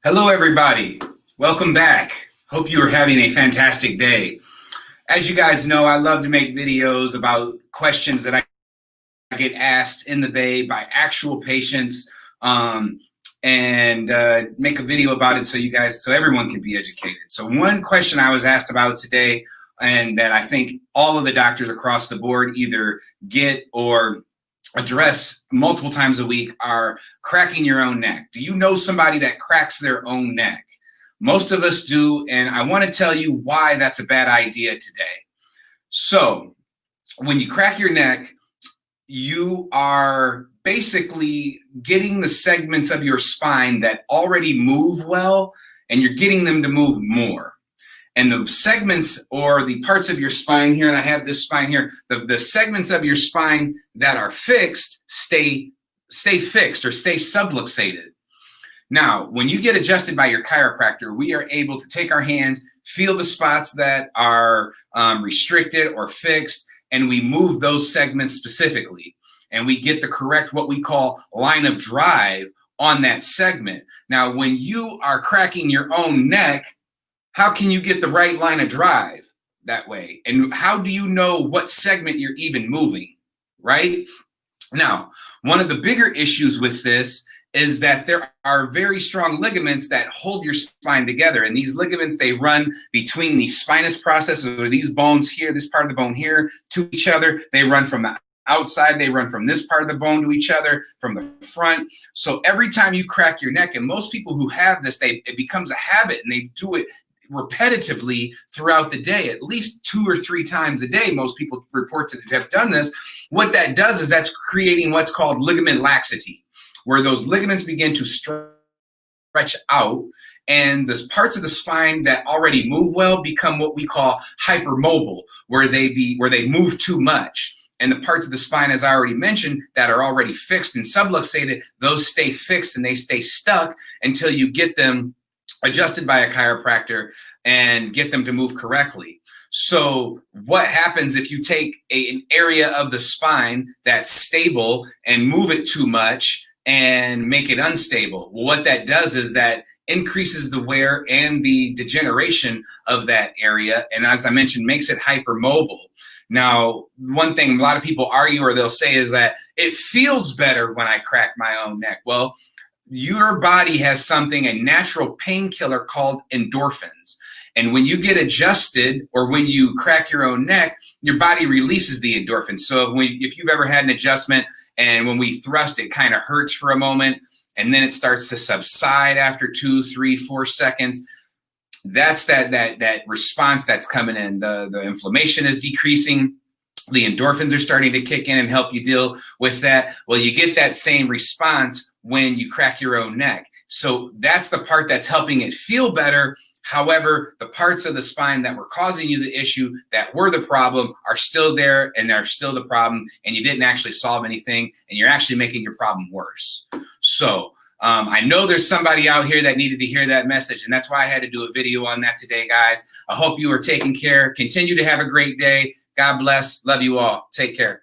Hello, everybody. Welcome back. Hope you are having a fantastic day. As you guys know, I love to make videos about questions that I get asked in the Bay by actual patients, and make a video about it so everyone can be educated. So one question I was asked about today, and that I think all of the doctors across the board either get or address multiple times a week, are cracking your own neck. Do you know somebody that cracks their own neck? Most of us do, and I want to tell you why that's a bad idea today. So when you crack your neck, you are basically getting the segments of your spine that already move well, and you're getting them to move more. And the segments or the parts of your spine here, and I have this spine here, the segments of your spine that are fixed stay fixed or stay subluxated. Now, when you get adjusted by your chiropractor, we are able to take our hands, feel the spots that are restricted or fixed, and we move those segments specifically. And we get the correct, what we call line of drive on that segment. Now, when you are cracking your own neck, how can you get the right line of drive that way? And how do you know what segment you're even moving, right? Now, one of the bigger issues with this is that there are very strong ligaments that hold your spine together. And these ligaments, they run between the spinous processes, or these bones here, this part of the bone here, to each other. They run from the outside, they run from this part of the bone to each other, from the front. So every time you crack your neck, and most people who have this, it becomes a habit, and they do it repetitively throughout the day, at least 2 or 3 times a day. Most people report to have done this. What that does is that's creating what's called ligament laxity, where those ligaments begin to stretch out, and the parts of the spine that already move well become what we call hypermobile, where they move too much. And the parts of the spine, as I already mentioned, that are already fixed and subluxated, those stay fixed and they stay stuck until you get them adjusted by a chiropractor and get them to move correctly. So what happens if you take an area of the spine that's stable and move it too much and make it unstable? Well, what that does is that increases the wear and the degeneration of that area, and as I mentioned, makes it hypermobile. Now, one thing a lot of people argue or they'll say is that it feels better when I crack my own neck. Well, your body has something, a natural painkiller called endorphins. And when you get adjusted, or when you crack your own neck, your body releases the endorphins. So if you've ever had an adjustment, and when we thrust, it kind of hurts for a moment, and then it starts to subside after 2, 3, 4 seconds. That's that response that's coming in. The inflammation is decreasing. The endorphins are starting to kick in and help you deal with that. Well, you get that same response when you crack your own neck. So that's the part that's helping it feel better. However, the parts of the spine that were causing you the issue, that were the problem, are still there, and they're still the problem, and you didn't actually solve anything, and you're actually making your problem worse. So I know there's somebody out here that needed to hear that message, and that's why I had to do a video on that today, guys. I hope you are taking care. Continue to have a great day. God bless. Love you all. Take care.